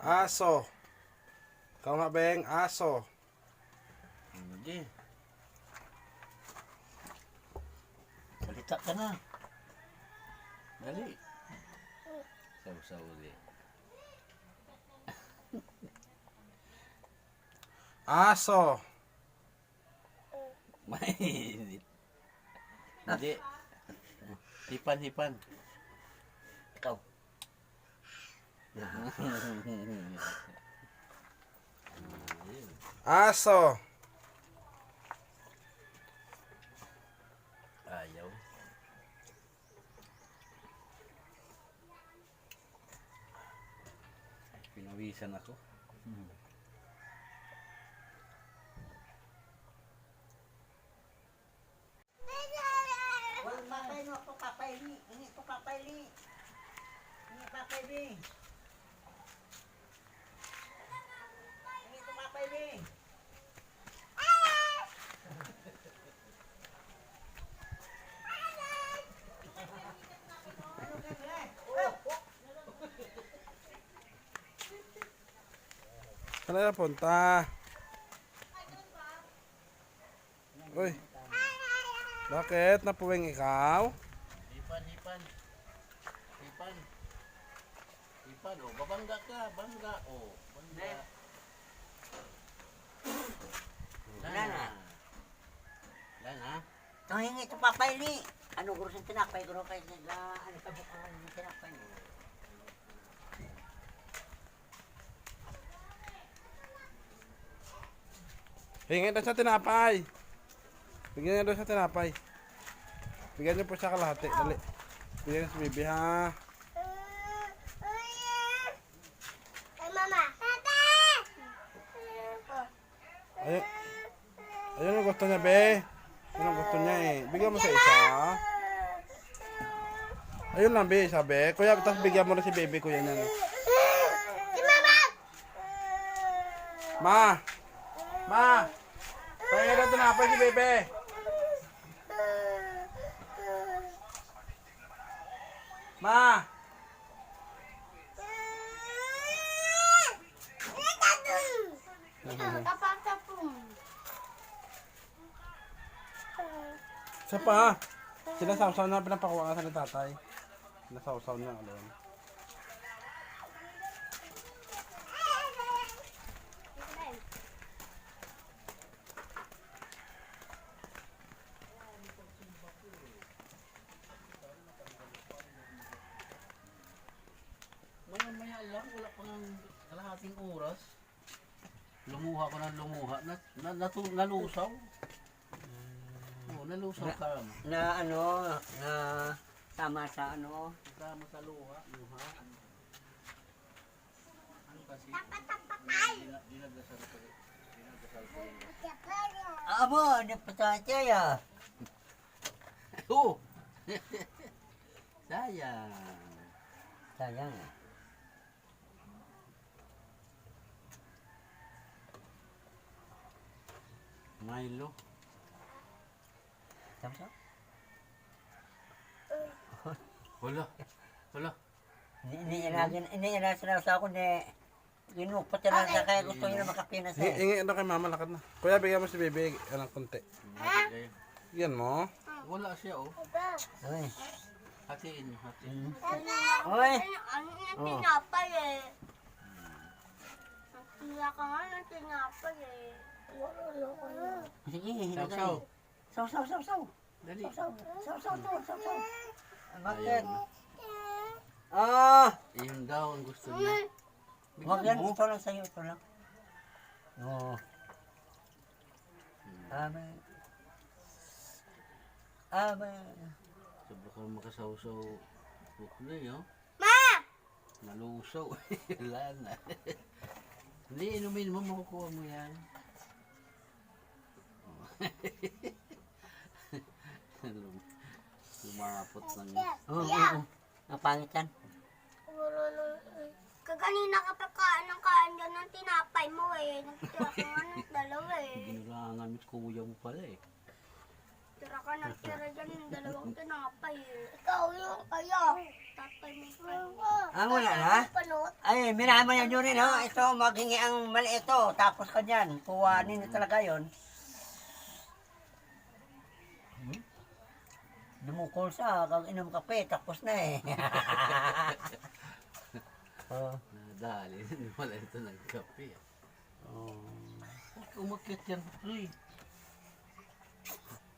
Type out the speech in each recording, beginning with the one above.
Aso. Ikaw nga, Beng. Aso. Hindi. Salita ka na. Dali. Saw-saw ulit. Aso. Mainit. Hindi. Hipan. Ikaw. Aso. Ayaw. Pinawisan ako. Wal mapay no to papayli. Ini to papayli. Ini papayli. Ini to papayli. Saan na punta? Uy. Bakit? Napuwing ikaw? Hipan. Oh, babangga ka. Bangga. Oh, bangga. Wala na. Wala na. To hingi to papayli. Ano guro sa tinapay guro kay nila ano ka bukan ng tinapay mo. Hingi daw sa tinapay. Bigyan niya daw sa tinapay. Bigyan niyo po siya kalahati. Dali. Bigyan niyo si Bibi ha. Ayun. Ayun ang gusto niya, be. Ayun ang gusto niya eh. Bigyan mo sa isa. Ayun lang, be. Sabi. Kuya, tapos bigyan mo na si Baby, kuya niya. Ma! Ma! Pahinga daw tinapay si Bebe. Ma! Isa pa. Sinasawsaw na pinapakuha nga sa ni tatay. Sinasawsaw niya alon. Maya lang, wala pang kalahating oras. Lumuha ko ng lumuha. Nalusaw. Oo, nalusaw ka. Na ano na tama sa ano. Kasama sa luha. Ano kasi? Dinagdasal ko rin. Abo, di patay ya. Oo! Sayang. Sayang. Milo. Tama. Wala. Ini na sinasabi ko ni ginupot na sa kaya gusto niya makapinas eh. Hingi na kay mama, lakad na. Kuya, bigyan mo si Bebe. Anong konti. Bigyan mo. Wala siya oh. Uy. Hatiin. Uy. Ano na tinapay eh. Wala ka nga ng tinapay eh. Sige, Saw-saw. Saw. Dali. Saw. Bakit? Ayaw na. Ah! Iyon daw ang gusto niya. Wag yan, ito lang sa'yo, ito lang. Oo. Amen. Sobra ka makasaw-saw. Buklay oh. Ma! Nalusaw. Wala na. Hindi, inumin mo, makukuha mo yan. Lumapot lang yan. Oo. Ang pangit yan. Kaganina ka pa kain dyan ng tinapay mo eh. Nagtira ka nga ng dalawa eh. Ginurangan mo kuya mo pala eh. Nagtira dyan ng dalawang tinapay eh. Ikaw yung kaya. Tatay mo pa. Wala na? Panot. Ay, minama niya nyo rin, ho. Ito, maghingi ang mali ito. Tapos ka dyan. Kuhanin na talaga yun. Dumukol sa, kag inom kape, tapos na eh. Oh. Nadali. Wala ito nagkape. Huwag umakyat yan, Luy.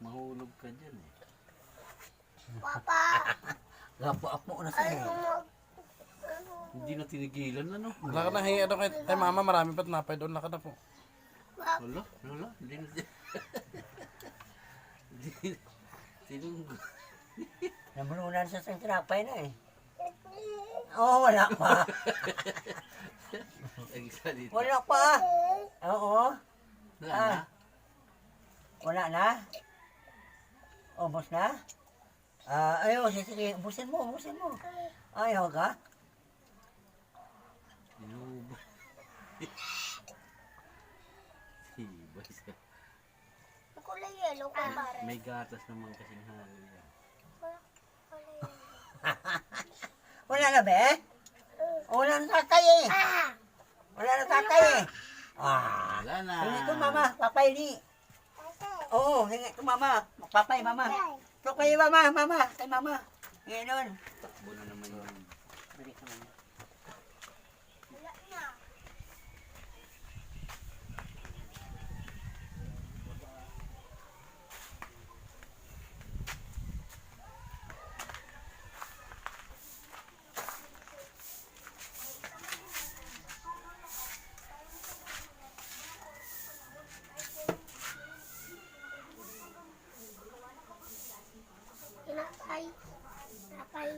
Mahulog ka dyan eh. Papa, Gapo-apo na ano siya eh. mag... Hindi na tinigilan ano. Wala ka na hingi doon kay mama, marami pa tinapay doon. Laka na po. Wala. Hindi na. Tinunggo. Nabulunan siya sa tinapay na eh. Oo, wala pa. Nagsalita. Wala pa. Oo. Wala na. Wala na? Ubus na? Ayaw, sige, ubusin mo. Ayaw ka? Inubo. Sibay siya. Kulay yellow ka pare. May gatas naman kasing hangin yan. Wala na be? Wala na tatay eh. Wala na tatay eh. Wala na. Hingi ko mama, papay ni. Oo, hingi ko mama. Papay mama. Ito kay mama. Kay mama. Hingi nun. Takbo na naman yun. Balik ka mama. Wala na. Tinapay. Tinapay.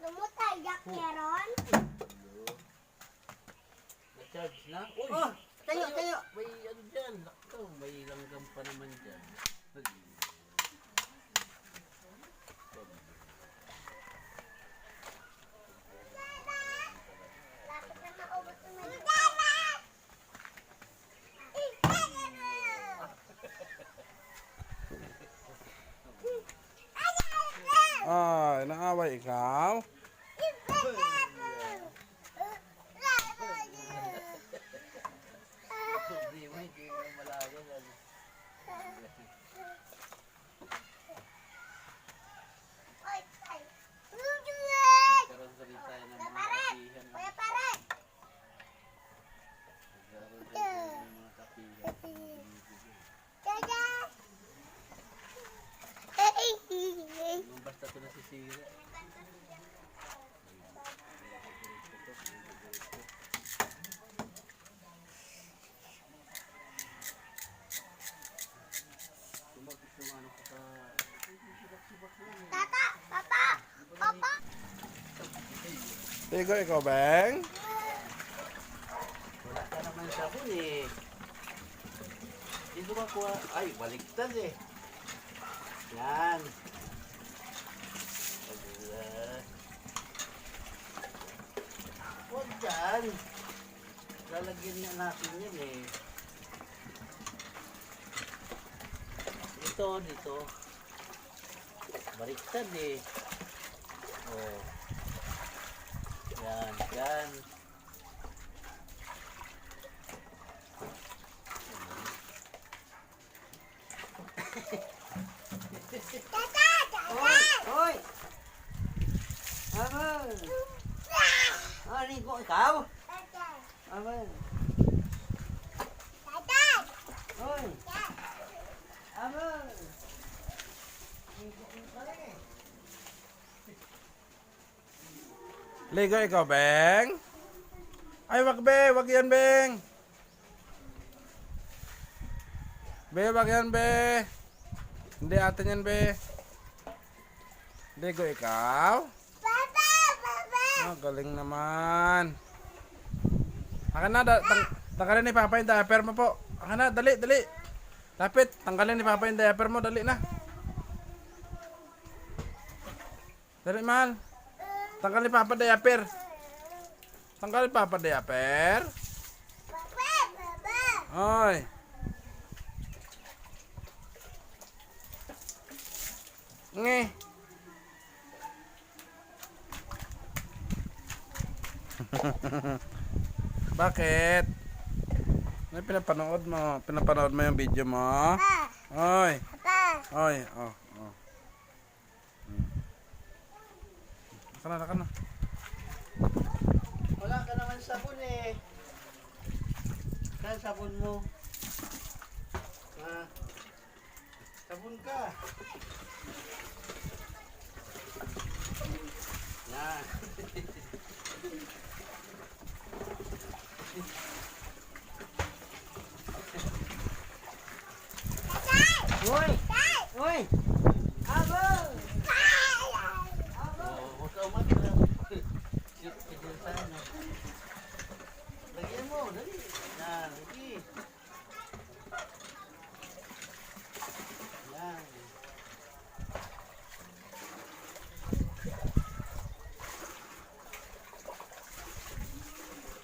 Dumutay, Jack Keron. Na-charge na? Uy! Oh, tayo. May ano dyan. Lakaw. May langgam pa naman dyan. Lapit na maubos na may... Ay, naaway ikaw. Hindi mo malayo. Nagkaroon sa rin tayo ng mga kapihan. Kuya pare! Nagkaroon tayo ng mga kapihan. Dada! Nung basta ito nasisira. Tumagis yung ano ko sa... Tata! Papa! Papa! Tigo, ikaw, Beng. Wala ka naman sa huli eh. Dito ka kuha. Ay, baliktad eh. Yan. Huwag dyan. Lalagyan na natin yan eh. Dito. Baliktad eh. Oh. Yan. Hoy! Aman! Ligo ikaw? Aman! Hoy! Aman! Ligo ka lang eh. Ligo ikaw, Beng? Ay, wag, Be. Wag yan, Beng. Be, wag yan, Be. Hindi atin yan, Be. Ligo ikaw? Oh, galing naman. Akan na, tanggalin ni Papa yung diaper mo po. Akan na, dali, dali. Lapit, tanggalin ni Papa yung diaper mo, dali na. Dali, mahal. Tanggalin ni Papa diaper. Tanggalin Papa diaper. Oy. Nge. Bakit? Ano pinapanood mo? Pinapanood mo yung video mo? Oy. Oy, oh, oh. Naka na. Wala ka naman sabon eh. Saan sabon mo? Ah, sabon ka. Yan. Uy! Uy! Abo! Oh, huwag ka umatras. Kaya sana. Lagyan mo, dali. Yan, lagi. Yan.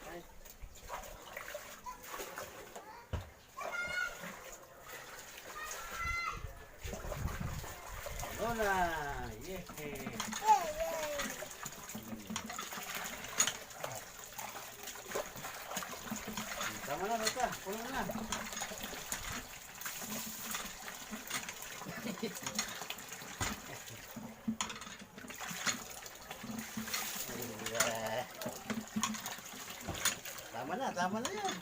Ay. Ano na? Yeah. Tama na, basta. Puno na. Tama na yan.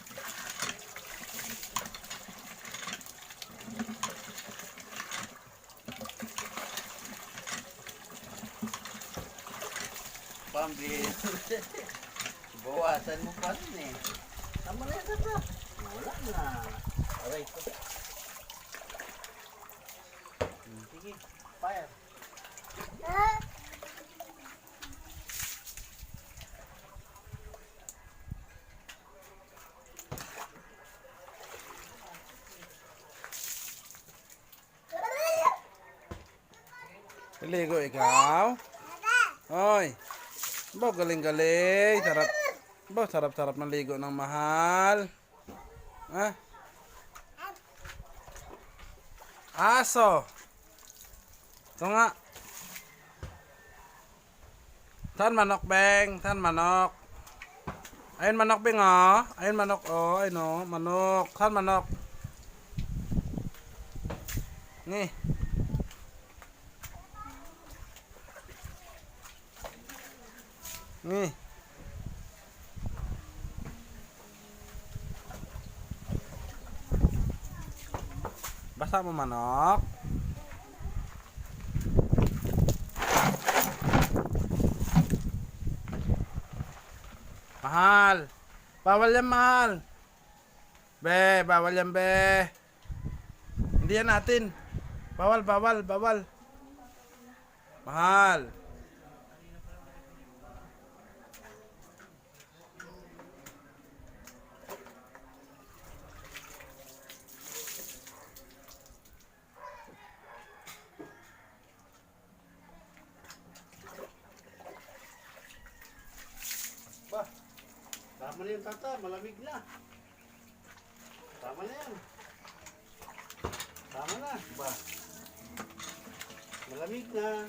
Pambili. Bawasan mo pa rin eh. Tama na yan, tata. Wala na. Aray ko. Sige, fire. Ligo ikaw? Oy. Bo, galing-galing. Sarap. Bo, sarap-sarap ng ligo ng mahal. Ha? Aso. Ito nga. Saan manok, Beng? Saan manok? Ayun manok, Beng, oh. Ayun manok, oh. Ayun, oh. Manok. Saan manok? Ni. Ni. Basa mo manok. Mahal. Bawal yan, mahal. Be, bawal yan, be. Hindi yan natin. Bawal. Mahal. Ba, tama na yun, tata. Malamig na. Tama na yan. Tama na. Ba, malamig na.